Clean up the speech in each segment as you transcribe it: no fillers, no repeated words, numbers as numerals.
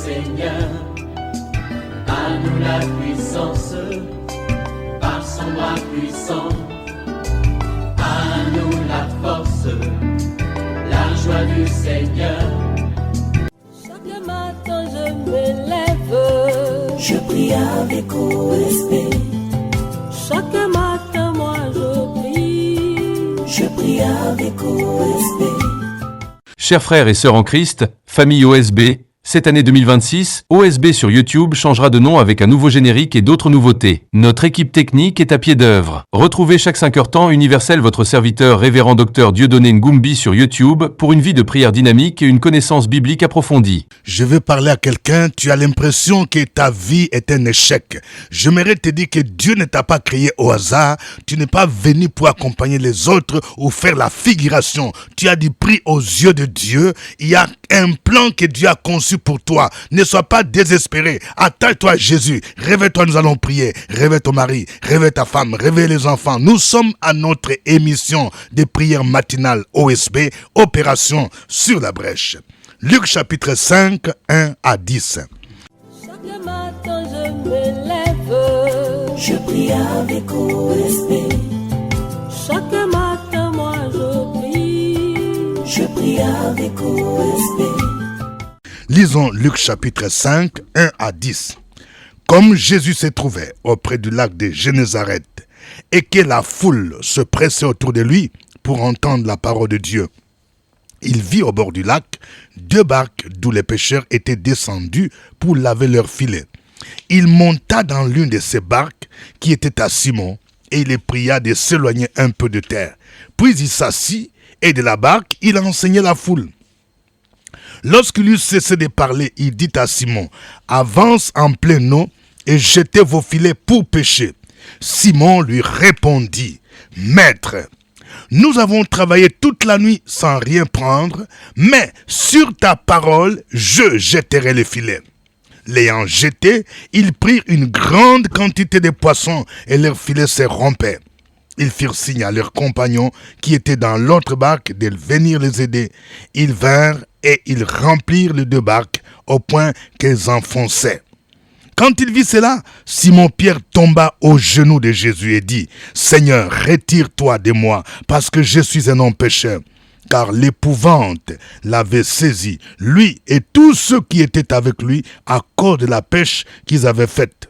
Seigneur. À nous la puissance, par son bras puissant. À nous la force, la joie du Seigneur. Chaque matin je me lève, je prie avec OSB. Chaque matin moi je prie avec OSB. Chers frères et sœurs en Christ, famille OSB, cette année 2026, OSB sur YouTube changera de nom avec un nouveau générique et d'autres nouveautés. Notre équipe technique est à pied d'œuvre. Retrouvez chaque 5 heures temps Universel votre serviteur révérend docteur Dieudonné Ngumbi sur YouTube pour une vie de prière dynamique et une connaissance biblique approfondie. Je veux parler à quelqu'un, tu as l'impression que ta vie est un échec. J'aimerais te dire que Dieu ne t'a pas créé au hasard. Tu n'es pas venu pour accompagner les autres ou faire la figuration. Tu as du prix aux yeux de Dieu. Il y a un plan que Dieu a conçu pour toi. Ne sois pas désespéré. Attache-toi à Jésus. Réveille-toi, nous allons prier. Réveille ton mari, réveille ta femme, réveille les enfants. Nous sommes à notre émission de prière matinale OSB, Opération sur la brèche. Luc chapitre 5, 1 à 10. Chaque matin je me lève, je prie avec OSB. Chaque matin moi je prie avec OSB. Lisons Luc chapitre 5, 1 à 10. Comme Jésus se trouvait auprès du lac de Génézareth et que la foule se pressait autour de lui pour entendre la parole de Dieu, il vit au bord du lac 2 barques d'où les pêcheurs étaient descendus pour laver leurs filets. Il monta dans l'une de ces barques qui était à Simon et il les pria de s'éloigner un peu de terre. Puis il s'assit et de la barque il enseignait la foule. Lorsqu'il eut cessé de parler, il dit à Simon, « Avance en pleine eau et jetez vos filets pour pêcher. » Simon lui répondit, « Maître, nous avons travaillé toute la nuit sans rien prendre, mais sur ta parole, je jetterai les filets. » L'ayant jeté, ils prirent une grande quantité de poissons et leurs filets se rompaient. Ils firent signe à leurs compagnons qui étaient dans l'autre barque de venir les aider. Ils vinrent et ils remplirent les 2 barques au point qu'elles enfonçaient. Quand il vit cela, Simon-Pierre tomba aux genoux de Jésus et dit, « Seigneur, retire-toi de moi, parce que je suis un homme pécheur. » Car l'épouvante l'avait saisi, lui et tous ceux qui étaient avec lui, à cause de la pêche qu'ils avaient faite.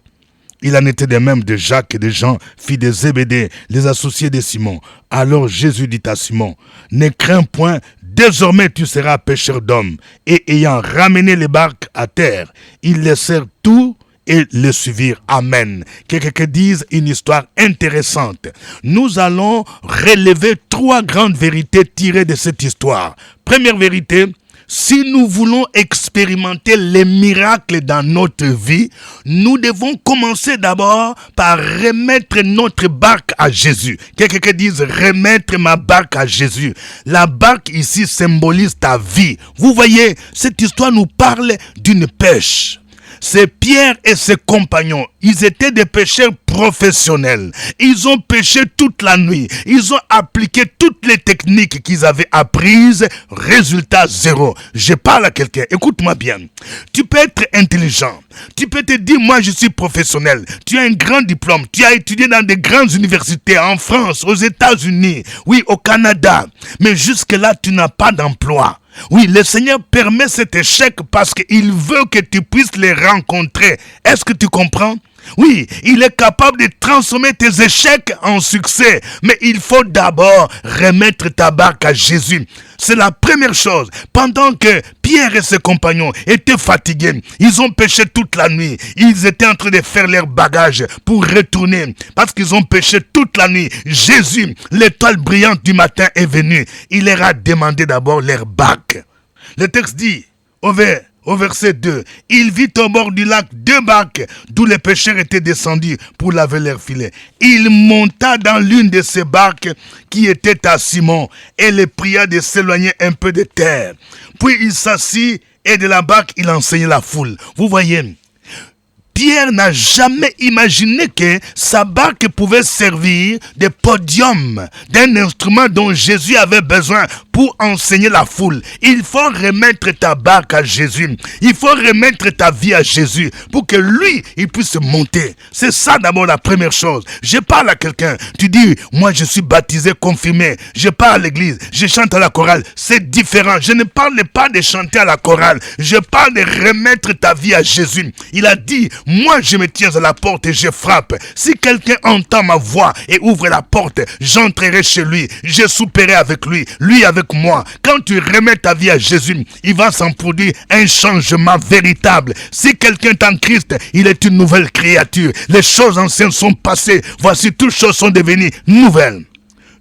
Il en était de même de Jacques et de Jean, fils de Zébédée, les associés de Simon. Alors Jésus dit à Simon, « Ne crains point, désormais tu seras pêcheur d'hommes. » Et ayant ramené les barques à terre, ils laissèrent tout et le suivirent. Amen. Que quelqu'un dise une histoire intéressante. Nous allons relever 3 grandes vérités tirées de cette histoire. Première vérité, si nous voulons expérimenter les miracles dans notre vie, nous devons commencer d'abord par remettre notre barque à Jésus. Quelqu'un dise remettre ma barque à Jésus. La barque ici symbolise ta vie. Vous voyez, cette histoire nous parle d'une pêche. C'est Pierre et ses compagnons. Ils étaient des pêcheurs professionnels. Ils ont pêché toute la nuit. Ils ont appliqué toutes les techniques qu'ils avaient apprises. Résultat 0. Je parle à quelqu'un. Écoute-moi bien. Tu peux être intelligent. Tu peux te dire, moi je suis professionnel. Tu as un grand diplôme. Tu as étudié dans des grandes universités en France, aux États-Unis, oui, au Canada. Mais jusque-là, tu n'as pas d'emploi. Oui, le Seigneur permet cet échec parce qu'il veut que tu puisses les rencontrer. Est-ce que tu comprends? Oui, il est capable de transformer tes échecs en succès. Mais il faut d'abord remettre ta barque à Jésus. C'est la première chose. Pendant que Pierre et ses compagnons étaient fatigués, ils ont pêché toute la nuit. Ils étaient en train de faire leurs bagages pour retourner. Parce qu'ils ont pêché toute la nuit. Jésus, l'étoile brillante du matin, est venu. Il leur a demandé d'abord leur barque. Le texte dit, au verset 2, il vit au bord du lac 2 barques d'où les pêcheurs étaient descendus pour laver leurs filets. Il monta dans l'une de ces barques qui était à Simon et les pria de s'éloigner un peu de terre. Puis il s'assit et de la barque il enseignait la foule. Vous voyez, Pierre n'a jamais imaginé que sa barque pouvait servir de podium, d'un instrument dont Jésus avait besoin pour enseigner la foule. Il faut remettre ta barque à Jésus. Il faut remettre ta vie à Jésus pour que lui, il puisse monter. C'est ça d'abord la première chose. Je parle à quelqu'un. Tu dis, moi je suis baptisé, confirmé. Je pars à l'église. Je chante à la chorale. C'est différent. Je ne parle pas de chanter à la chorale. Je parle de remettre ta vie à Jésus. Il a dit, moi je me tiens à la porte et je frappe. Si quelqu'un entend ma voix et ouvre la porte, j'entrerai chez lui. Je souperai avec lui. Lui avec moi. Quand tu remets ta vie à Jésus, il va s'en produire un changement véritable. Si quelqu'un est en Christ, il est une nouvelle créature. Les choses anciennes sont passées. Voici, toutes choses sont devenues nouvelles.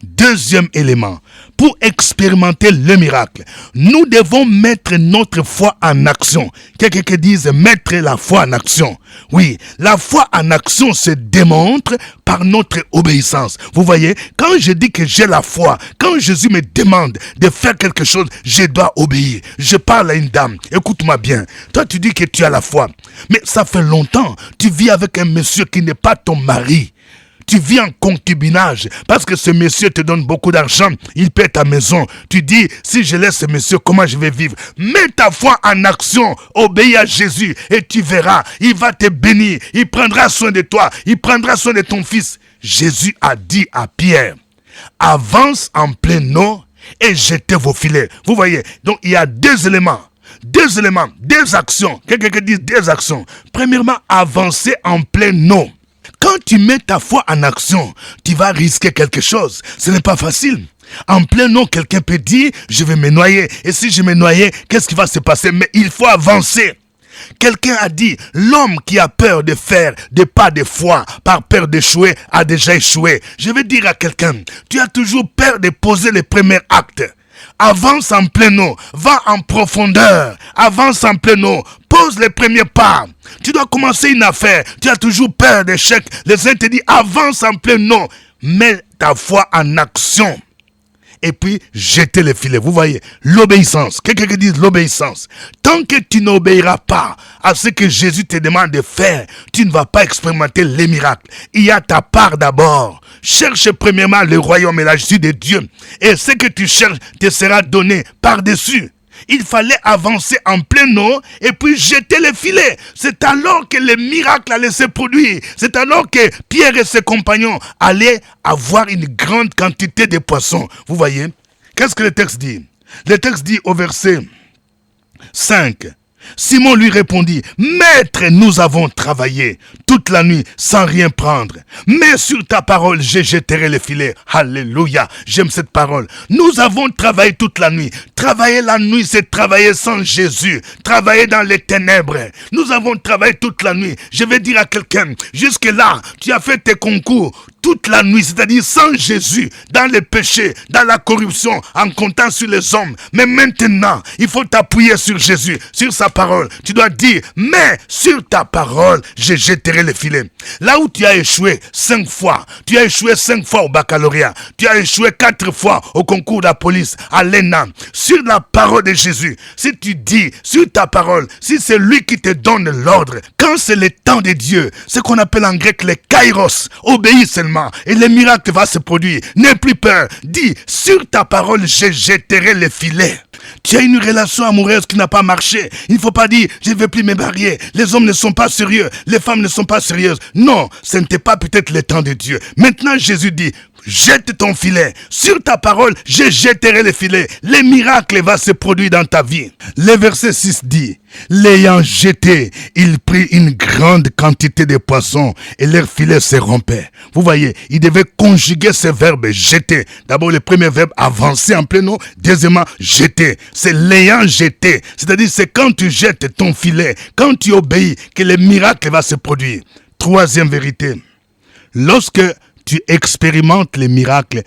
Deuxième élément, pour expérimenter le miracle, nous devons mettre notre foi en action. Quelqu'un qui dise mettre la foi en action. Oui, la foi en action se démontre par notre obéissance. Vous voyez, quand je dis que j'ai la foi, quand Jésus me demande de faire quelque chose, je dois obéir. Je parle à une dame, écoute-moi bien. Toi, tu dis que tu as la foi, mais ça fait longtemps, tu vis avec un monsieur qui n'est pas ton mari. Tu vis en concubinage parce que ce monsieur te donne beaucoup d'argent, il paie ta maison. Tu dis, si je laisse ce monsieur, comment je vais vivre? Mets ta foi en action, obéis à Jésus et tu verras, il va te bénir, il prendra soin de toi, il prendra soin de ton fils. Jésus a dit à Pierre, avance en pleine eau et jetez vos filets. Vous voyez, donc il y a deux éléments, deux actions. Quelqu'un dit deux actions. Premièrement, avancer en pleine eau. Quand tu mets ta foi en action, tu vas risquer quelque chose. Ce n'est pas facile. En plein eau, quelqu'un peut dire, je vais me noyer. Et si je me noyais, qu'est-ce qui va se passer? Mais il faut avancer. Quelqu'un a dit, l'homme qui a peur de faire des pas de foi par peur d'échouer a déjà échoué. Je vais dire à quelqu'un, tu as toujours peur de poser les premiers actes. Avance en pleine eau, va en profondeur, avance en pleine eau, pose les premiers pas. Tu dois commencer une affaire, tu as toujours peur d'échec. Le Seigneur te dit, avance en pleine eau, mets ta foi en action. Et puis, jetez les filets. Vous voyez, l'obéissance. Quelqu'un qui dit l'obéissance. Tant que tu n'obéiras pas à ce que Jésus te demande de faire, tu ne vas pas expérimenter les miracles. Il y a ta part d'abord. Cherche premièrement le royaume et la justice de Dieu. Et ce que tu cherches te sera donné par-dessus. Il fallait avancer en pleine eau et puis jeter les filets. C'est alors que le miracle allait se produire. C'est alors que Pierre et ses compagnons allaient avoir une grande quantité de poissons. Vous voyez? Qu'est-ce que le texte dit? Le texte dit au verset 5. Simon lui répondit, « Maître, nous avons travaillé toute la nuit sans rien prendre. Mais sur ta parole, je jetterai les filets. » Alléluia, j'aime cette parole. Nous avons travaillé toute la nuit. Travailler la nuit, c'est travailler sans Jésus. Travailler dans les ténèbres. Nous avons travaillé toute la nuit. Je vais dire à quelqu'un, jusque-là, tu as fait tes concours toute la nuit, c'est-à-dire sans Jésus, dans les péchés, dans la corruption, en comptant sur les hommes. Mais maintenant, il faut t'appuyer sur Jésus, sur sa parole. Tu dois dire, mais sur ta parole, je jetterai les filets. Là où tu as échoué 5 fois, tu as échoué 5 fois au baccalauréat, tu as échoué 4 fois au concours de la police, à l'ENA, sur la parole de Jésus, si tu dis sur ta parole, si c'est lui qui te donne l'ordre, quand c'est le temps de Dieu, ce qu'on appelle en grec les kairos, obéis seulement. Et le miracle va se produire. N'aie plus peur. Dis, sur ta parole, je jetterai les filets. Tu as une relation amoureuse qui n'a pas marché. Il ne faut pas dire, je ne vais plus me marier. Les hommes ne sont pas sérieux. Les femmes ne sont pas sérieuses. Non, ce n'était pas peut-être le temps de Dieu. Maintenant, Jésus dit, jette ton filet. Sur ta parole, je jetterai les filets. Les miracles vont se produire dans ta vie. Le verset 6 dit, l'ayant jeté, il prit une grande quantité de poissons et leurs filets se rompaient. Vous voyez, il devait conjuguer ce verbe jeter. D'abord, le premier verbe, avancer en plein eau. Deuxièmement, jeter. C'est l'ayant jeté. C'est-à-dire, c'est quand tu jettes ton filet, quand tu obéis, que le miracle va se produire. Troisième vérité. Lorsque tu expérimentes les miracles,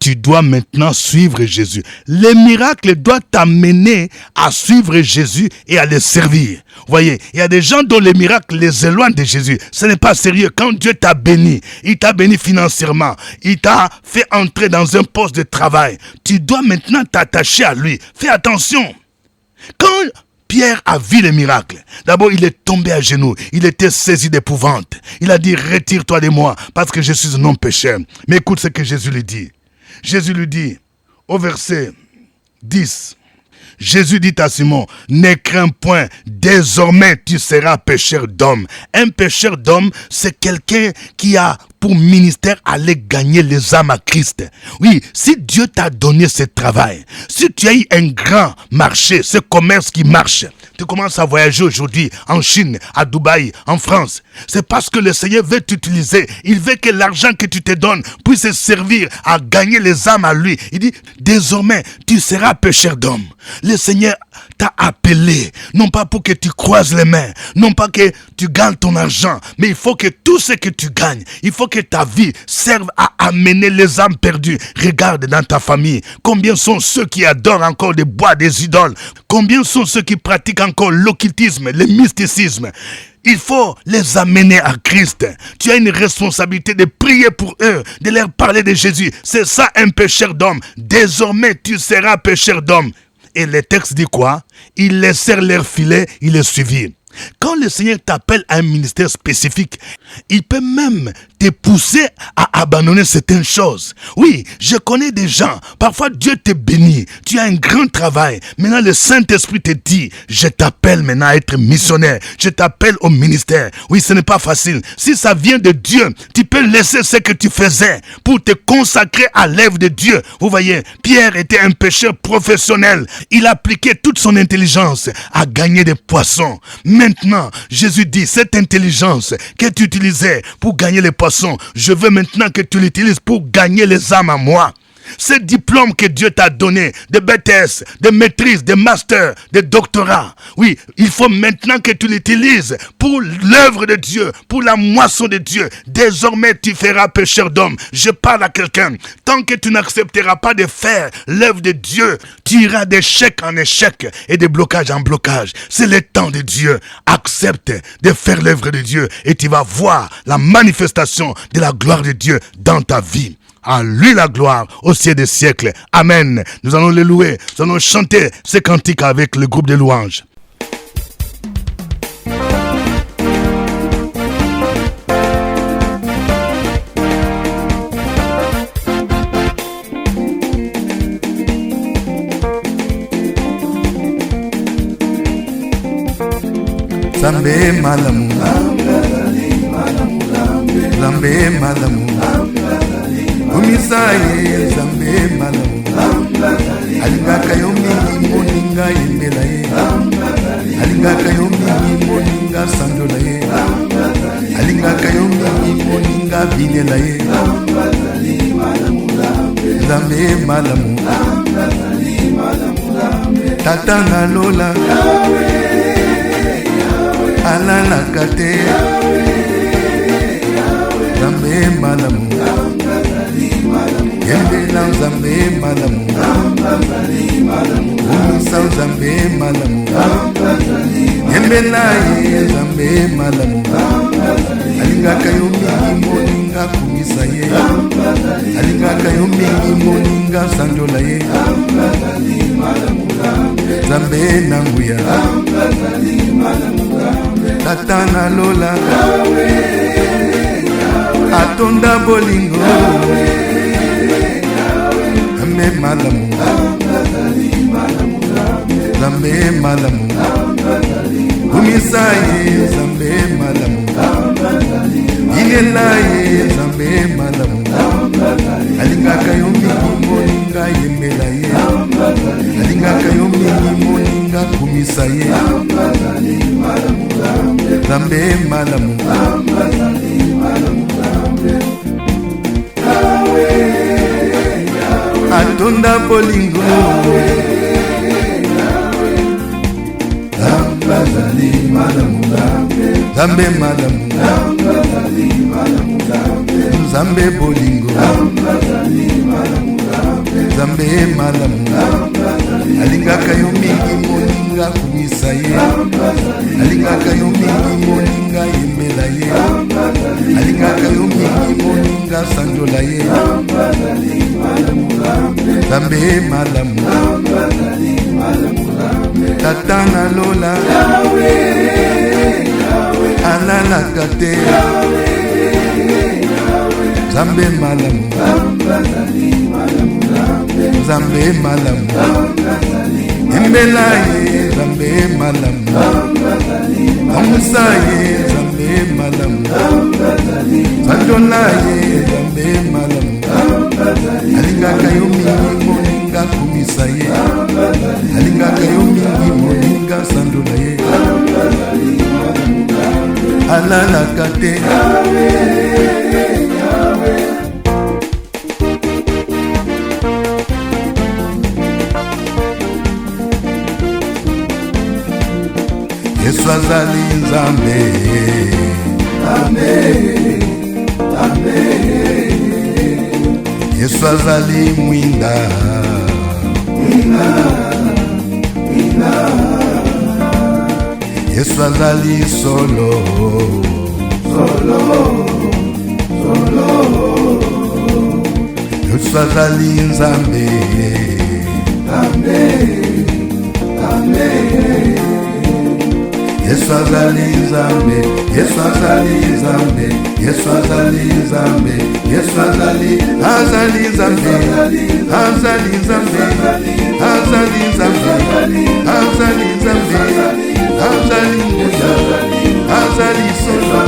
tu dois maintenant suivre Jésus. Les miracles doivent t'amener à suivre Jésus et à le servir. Vous voyez, il y a des gens dont les miracles les éloignent de Jésus. Ce n'est pas sérieux. Quand Dieu t'a béni, il t'a béni financièrement, il t'a fait entrer dans un poste de travail, tu dois maintenant t'attacher à lui. Fais attention. Quand Pierre a vu le miracle, d'abord il est tombé à genoux, il était saisi d'épouvante. Il a dit, retire-toi de moi, parce que je suis un homme pécheur. Mais écoute ce que Jésus lui dit. Jésus lui dit, au verset 10. Jésus dit à Simon, ne crains point, désormais tu seras pêcheur d'hommes. Un pêcheur d'hommes, c'est quelqu'un qui a pour ministère aller gagner les âmes à Christ. Oui, si Dieu t'a donné ce travail, si tu as eu un grand marché, ce commerce qui marche, tu commences à voyager aujourd'hui en Chine, à Dubaï, en France, c'est parce que le Seigneur veut t'utiliser. Il veut que l'argent que tu te donnes puisse servir à gagner les âmes à lui. Il dit, désormais, tu seras pêcheur d'hommes. Le Seigneur t'a appelé, non pas pour que tu croises les mains, non pas que tu gagnes ton argent, mais il faut que tout ce que tu gagnes, il faut que ta vie serve à amener les âmes perdues. Regarde dans ta famille, combien sont ceux qui adorent encore des bois, des idoles, combien sont ceux qui pratiquent encore l'occultisme, le mysticisme. Il faut les amener à Christ. Tu as une responsabilité de prier pour eux, de leur parler de Jésus. C'est ça un pêcheur d'hommes. Désormais, tu seras pêcheur d'hommes. Et le texte dit quoi? Ils laissèrent leur filet, ils les suivirent. Quand le Seigneur t'appelle à un ministère spécifique, il peut même te pousser à abandonner certaines choses. Oui, je connais des gens, parfois Dieu te bénit, tu as un grand travail. Maintenant le Saint-Esprit te dit, je t'appelle maintenant à être missionnaire, je t'appelle au ministère. Oui, ce n'est pas facile. Si ça vient de Dieu, tu peux laisser ce que tu faisais pour te consacrer à l'œuvre de Dieu. Vous voyez, Pierre était un pêcheur professionnel. Il appliquait toute son intelligence à gagner des poissons. Maintenant, Jésus dit, cette intelligence que tu utilisais pour gagner les poissons, je veux maintenant que tu l'utilises pour gagner les âmes à moi. Ce diplôme que Dieu t'a donné, de BTS, de maîtrise, de master, de doctorat, oui, il faut maintenant que tu l'utilises pour l'œuvre de Dieu, pour la moisson de Dieu. Désormais, tu feras pêcheur d'hommes. Je parle à quelqu'un. Tant que tu n'accepteras pas de faire l'œuvre de Dieu, tu iras d'échec en échec et de blocage en blocage. C'est le temps de Dieu. Accepte de faire l'œuvre de Dieu et tu vas voir la manifestation de la gloire de Dieu dans ta vie. À lui la gloire au ciel des siècles. Amen. Nous allons le louer. Nous allons chanter ce cantique avec le groupe de louanges. Zambe malamu, Zambe malamu, Umisaye Zambe malamu, Alingaka yomi moninga imbela ye, Alingaka yomi moninga sandola ye, Alingaka yomi moninga vinela ye, Zambe malamu, Tata na lola, Alala kate, Zambe malamu, Yembela Zambe malamu, Umisa Zambe malamu, Yembela ye Zambe malamu, Alingaka yomi moninga kumisa ye, Alingaka yomi moninga sandola ye, Zambe nanguya, Tata na lola, Atonda bolingo, Zambe malamu, Zambe malamu, Umisa ye Zambe malamu, Ingela ye Zambe malamu, Alingaka yomi moninga yembela ye, Alingaka yomi moninga kumisa ye, Zambe malamu, Atonda bolingo, Zambe malamu, Zambe bolingo, Zambe malamu, Alingaka yomi moninga kumisa ye, Alingaka yomi moninga yembela ye, Alingaka yomi moninga sandola ye, Zambe malamu, Tata na lola, Alala kate, Zambe malamu, Nzambe malamu Embela ye Nzambe malamu Amusa ye Nzambe malamu Sanjola ye Nzambe malamu Alingaka yo mingi moninga kumisa ye Alingaka yo mingi moninga sandola ye Alalaka te Yesu azali Nzambe Amen Amen Yesu azali mwinda Yesu azali solo Yesu azali Nzambe Amen Amen Yesu azali Nzambe Yesu azali Nzambe Yesu azali Nzambe Yesu azali Nzambe azali Nzambe azali Nzambe azali Nzambe azali azali solo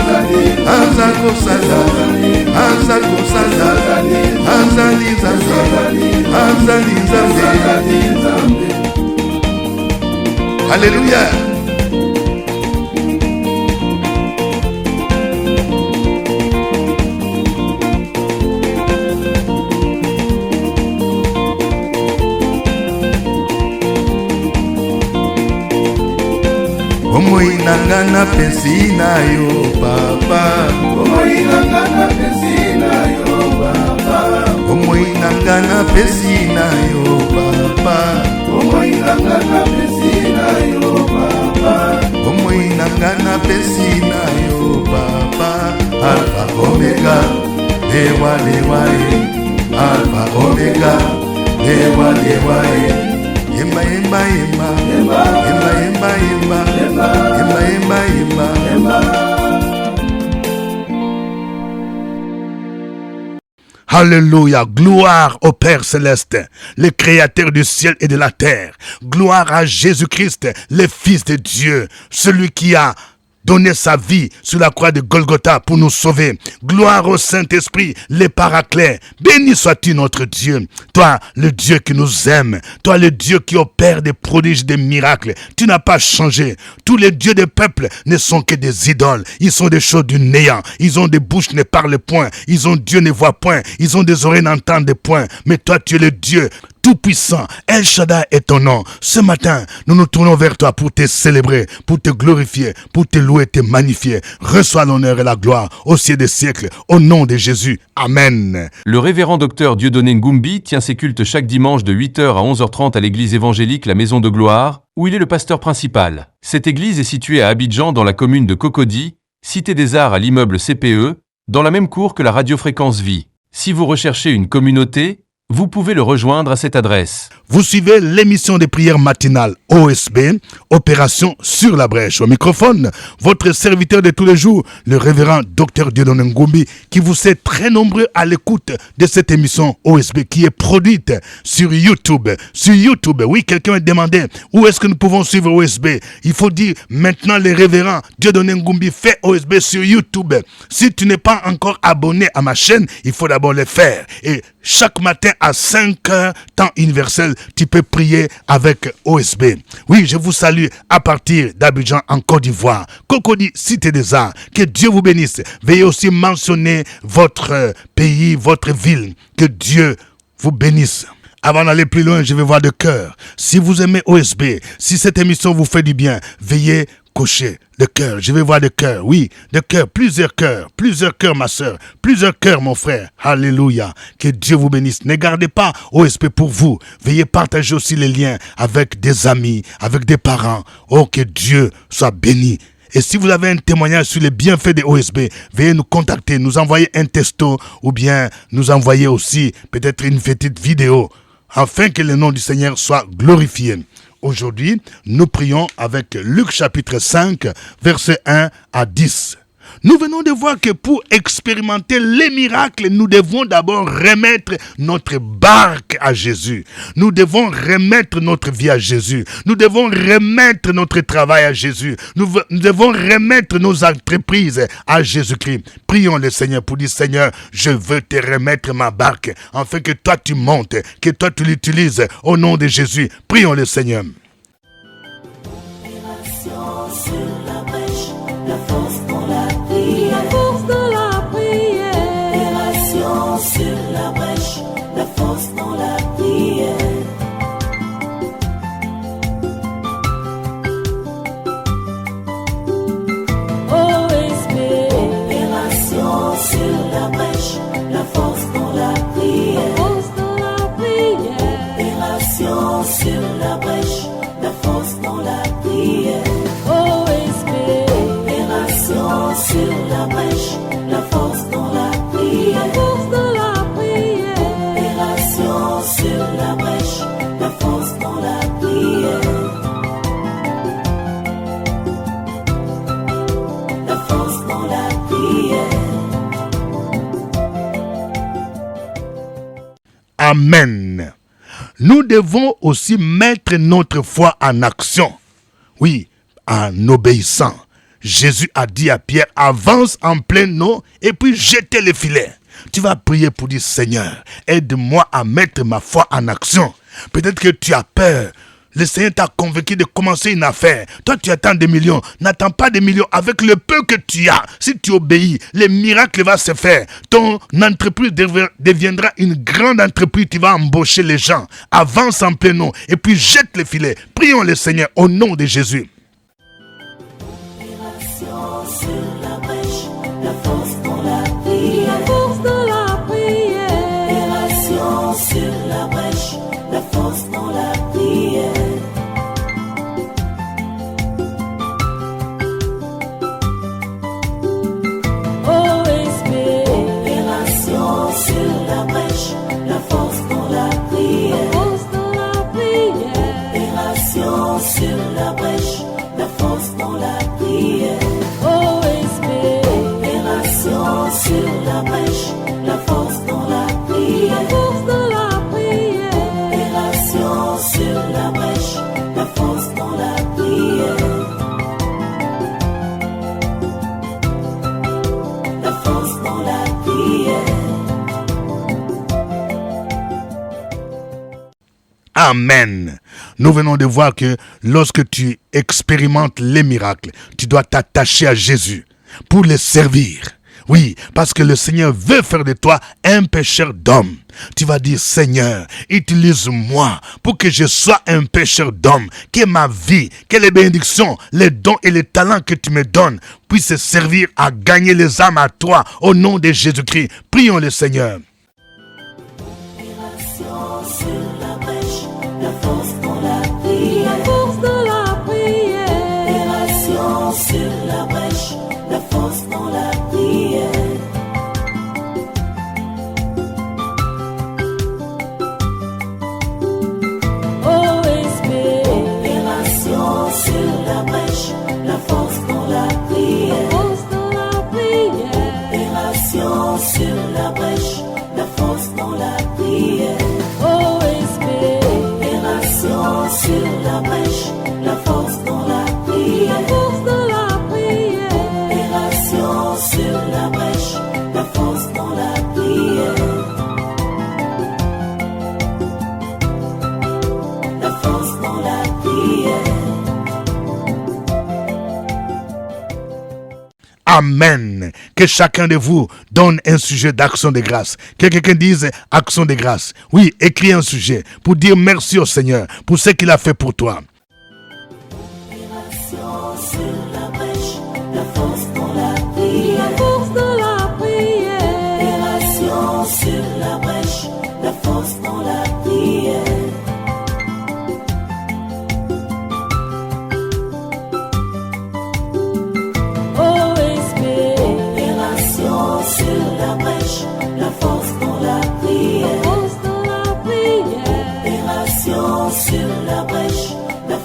azali sala azali sala azali Nzambe Alléluia. Omoinanga na pesi na yo papa Omoinanga na pesi na yo papa Omoinanga na pesi na yo papa Omoinanga na pesi na yo papa Omoinanga na pesi na yo papa Alpha Omega Lewa Alpha Omega Lewa Yemba yemba yemba yemba yemba yemba yemba yemba yemba yemba. Alléluia, gloire au Père Céleste, le Créateur du ciel et de la terre. Gloire à Jésus-Christ, le Fils de Dieu, celui qui a donné sa vie sur la croix de Golgotha pour nous sauver. Gloire au Saint-Esprit, le Paraclet. Béni sois-tu notre Dieu. Toi, le Dieu qui nous aime. Toi, le Dieu qui opère des prodiges, des miracles. Tu n'as pas changé. Tous les dieux des peuples ne sont que des idoles. Ils sont des choses du néant. Ils ont des bouches, ne parlent point. Ils ont Dieu, ne voit point. Ils ont des oreilles, n'entendent point. Mais toi, tu es le Dieu tout-puissant. El Shaddai est ton nom. Ce matin, nous nous tournons vers toi pour te célébrer, pour te glorifier, pour te louer, te magnifier. Reçois l'honneur et la gloire au ciel des siècles, au nom de Jésus. Amen. Le révérend docteur Dieudonné Ngumbi tient ses cultes chaque dimanche de 8h à 11h30 à l'église évangélique La Maison de Gloire, où il est le pasteur principal. Cette église est située à Abidjan, dans la commune de Cocody, cité des Arts à l'immeuble CPE, dans la même cour que la radiofréquence Vie. Si vous recherchez une communauté, vous pouvez le rejoindre à cette adresse. Vous suivez l'émission des prières matinales OSB, Opération sur la brèche. Au microphone, votre serviteur de tous les jours, le révérend Dr Dieudonné Ngumbi, qui vous est très nombreux à l'écoute de cette émission OSB qui est produite sur YouTube. Sur YouTube, oui, quelqu'un m'a demandé où est-ce que nous pouvons suivre OSB. Il faut dire maintenant le révérend Dieudonné Ngumbi fait OSB sur YouTube. Si tu n'es pas encore abonné à ma chaîne, il faut d'abord le faire. Et chaque matin à 5h, temps universel, tu peux prier avec OSB. Oui, je vous salue à partir d'Abidjan en Côte d'Ivoire. Cocody, cité des Arts. Que Dieu vous bénisse. Veuillez aussi mentionner votre pays, votre ville. Que Dieu vous bénisse. Avant d'aller plus loin, je vais voir de cœur. Si vous aimez OSB, si cette émission vous fait du bien, veuillez cocher de cœur. Je vais voir de cœur, oui, de cœur, plusieurs cœurs, ma soeur, plusieurs cœurs, mon frère. Alléluia. Que Dieu vous bénisse. Ne gardez pas OSB pour vous. Veuillez partager aussi les liens avec des amis, avec des parents. Oh, que Dieu soit béni. Et si vous avez un témoignage sur les bienfaits de OSB, veuillez nous contacter, nous envoyer un texto ou bien nous envoyer aussi peut-être une petite vidéo afin que le nom du Seigneur soit glorifié. Aujourd'hui, nous prions avec Luc chapitre 5, versets 1 à 10. Nous venons de voir que pour expérimenter les miracles, nous devons d'abord remettre notre barque à Jésus. Nous devons remettre notre vie à Jésus. Nous devons remettre notre travail à Jésus. Nous devons remettre nos entreprises à Jésus-Christ. Prions le Seigneur pour dire, Seigneur, je veux te remettre ma barque, afin que toi tu montes, que toi tu l'utilises au nom de Jésus. Prions le Seigneur. Sur la brèche, la force dans la prière. La force dans la prière. Opération sur la brèche, la force dans la prière. OSB. Opération sur la brèche, la force dans la prière. Force dans la prière. Opération sur la brèche, la force dans la prière. Sur la brèche, la force dans la prière. La force dans la prière. Opération sur la brèche, la force dans la prière. La force dans la prière. Amen. Nous devons aussi mettre notre foi en action. Oui, en obéissant. Jésus a dit à Pierre, avance en pleine eau et puis jetez le filet. Tu vas prier pour dire, Seigneur, aide-moi à mettre ma foi en action. Peut-être que tu as peur. Le Seigneur t'a convaincu de commencer une affaire. Toi, tu attends des millions. N'attends pas des millions. Avec le peu que tu as, si tu obéis, le miracle va se faire. Ton entreprise deviendra une grande entreprise. Tu vas embaucher les gens. Avance en pleine eau et puis jette le filet. Prions le Seigneur au nom de Jésus. Sur la brèche, la force dans la prière. La force dans la prière. Opération sur la brèche, la force dans la prière. OSB. Opération sur la brèche, la force dans la prière. La force dans la prière. Opération sur la brèche, la force dans la prière. Sur la brèche, la force dans la prière. La force dans la prière. Opération sur la brèche, la force dans la prière. La force dans la prière. Amen. Nous venons de voir que lorsque tu expérimentes les miracles, tu dois t'attacher à Jésus pour le servir. Oui, parce que le Seigneur veut faire de toi un pécheur d'hommes. Tu vas dire, Seigneur, utilise-moi pour que je sois un pécheur d'hommes. Que ma vie, que les bénédictions, les dons et les talents que tu me donnes puissent servir à gagner les âmes à toi au nom de Jésus-Christ. Prions le Seigneur. Sur la brèche, la force dans la prière. La force dans la prière. Opération sur la brèche, la force dans la prière. OSB. Opération sur la brèche, la force dans la prière. La force dans la prière. Opération sur la brèche, la force dans la prière. OSB. Opération sur la brèche, la force dans la prière. La force dans la prière. Opération sur la brèche, la force dans la prière. La force dans la prière. Amen. Que chacun de vous donne un sujet d'action de grâce. Que quelqu'un dise action de grâce. Oui, écris un sujet pour dire merci au Seigneur pour ce qu'il a fait pour toi. Opération sur la brèche, la force dans la prière. La force dans la prière. Opération sur la brèche, la force dans la prière. OSB. Opération sur la brèche, la force dans la prière. La force dans la prière. Opération sur la brèche, la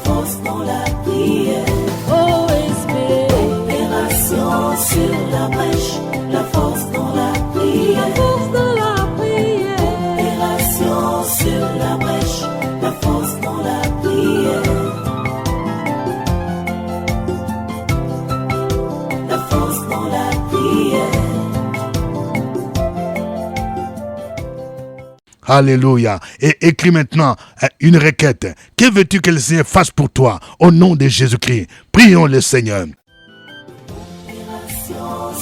Alléluia. Et écris maintenant une requête. Que veux-tu que le Seigneur fasse pour toi? Au nom de Jésus-Christ, prions le Seigneur.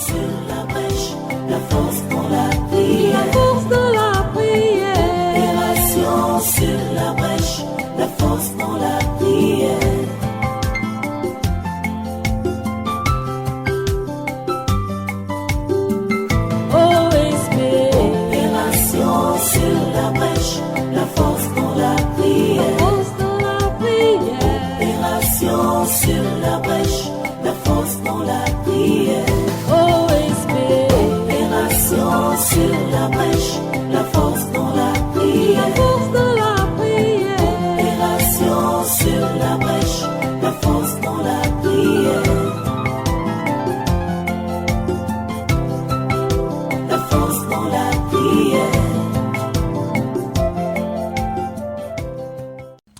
Sur la brèche, la force dans la prière. La force dans la prière. Opération sur la brèche, la force dans la prière. OSB. Opération sur la brèche, la force dans la prière. La force dans la prière. Opération sur la brèche, la force dans la prière. Sur la brèche, la force dans la prière. La force dans la prière. Opération sur la brèche, la force dans la prière. La force dans la prière.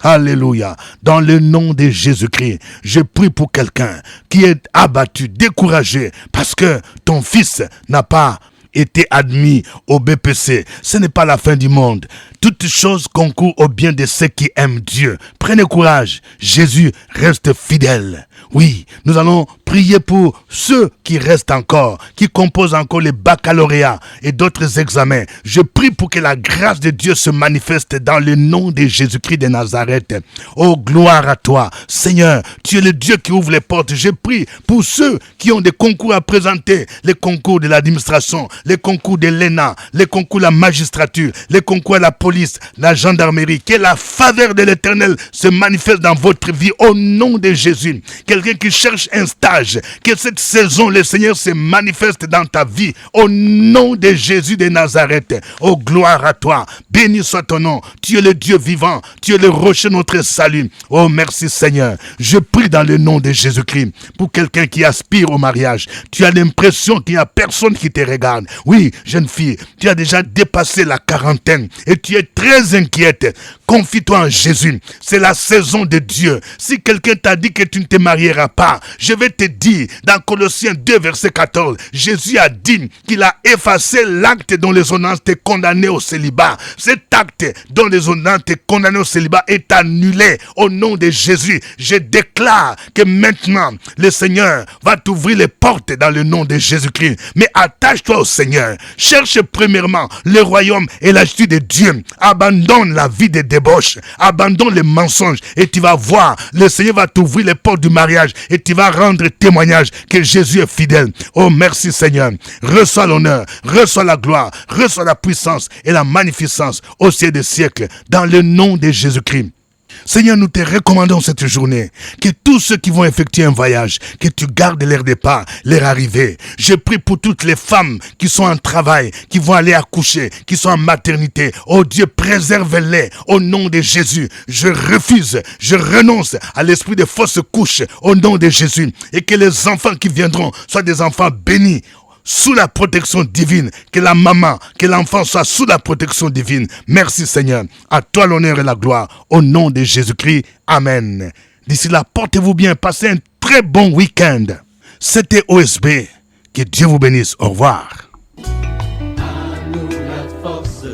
Alléluia. Dans le nom de Jésus-Christ, je prie pour quelqu'un qui est abattu, découragé, parce que ton fils n'a pas été admis au BPC. Ce n'est pas la fin du monde. Toutes choses concourent au bien de ceux qui aiment Dieu. Prenez courage. Jésus reste fidèle. Oui, nous allons prier pour ceux qui restent encore, qui composent encore les baccalauréats et d'autres examens. Je prie pour que la grâce de Dieu se manifeste dans le nom de Jésus-Christ de Nazareth. Oh, gloire à toi. Seigneur, tu es le Dieu qui ouvre les portes. Je prie pour ceux qui ont des concours à présenter, les concours de l'administration, les concours de l'ENA, les concours de la magistrature, les concours de la police, la gendarmerie. Que la faveur de l'Éternel se manifeste dans votre vie au nom de Jésus. Quelqu'un qui cherche un stage, que cette saison, le Seigneur se manifeste dans ta vie au nom de Jésus de Nazareth. Oh, gloire à toi. Béni soit ton nom. Tu es le Dieu vivant. Tu es le rocher de notre salut. Oh, merci Seigneur. Je prie dans le nom de Jésus-Christ pour quelqu'un qui aspire au mariage. Tu as l'impression qu'il n'y a personne qui te regarde. Oui, jeune fille, tu as déjà dépassé la quarantaine et tu es très inquiète. Confie-toi en Jésus. C'est la saison de Dieu. Si quelqu'un t'a dit que tu ne te marieras pas, je vais te dire, dans Colossiens 2, verset 14, Jésus a dit qu'il a effacé l'acte dont les ordonnances te condamnaient au célibat. Cet acte dont les ordonnances te condamnaient au célibat est annulé au nom de Jésus. Je déclare que maintenant, le Seigneur va t'ouvrir les portes dans le nom de Jésus-Christ. Mais attache-toi au Seigneur. Cherche premièrement le royaume et la justice de Dieu. Abandonne la vie de débauche. Abandonne les mensonges et tu vas voir, le Seigneur va t'ouvrir les portes du mariage et tu vas rendre témoignage que Jésus est fidèle. Oh, merci Seigneur. Reçois l'honneur, reçois la gloire, reçois la puissance et la magnificence au siècle des siècles dans le nom de Jésus-Christ. Seigneur, nous te recommandons cette journée que tous ceux qui vont effectuer un voyage, que tu gardes leur départ, leur arrivée. Je prie pour toutes les femmes qui sont en travail, qui vont aller accoucher, qui sont en maternité. Oh Dieu, préserve-les au nom de Jésus. Je refuse, je renonce à l'esprit de fausses couches au nom de Jésus. Et que les enfants qui viendront soient des enfants bénis, sous la protection divine, que la maman, que l'enfant soit sous la protection divine. Merci Seigneur, à toi l'honneur et la gloire, au nom de Jésus-Christ, Amen. D'ici là, portez-vous bien, passez un très bon week-end. C'était OSB, que Dieu vous bénisse, au revoir. À nous la force,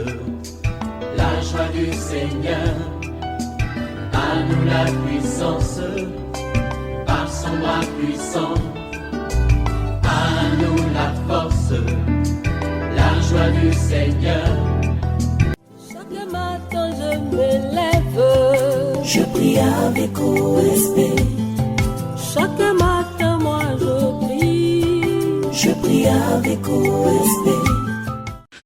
la joie du Seigneur, à nous la puissance, par son bras puissant. À nous la force, la joie du Seigneur. Chaque matin je me lève, je prie avec OSB. Chaque matin moi je prie avec OSB.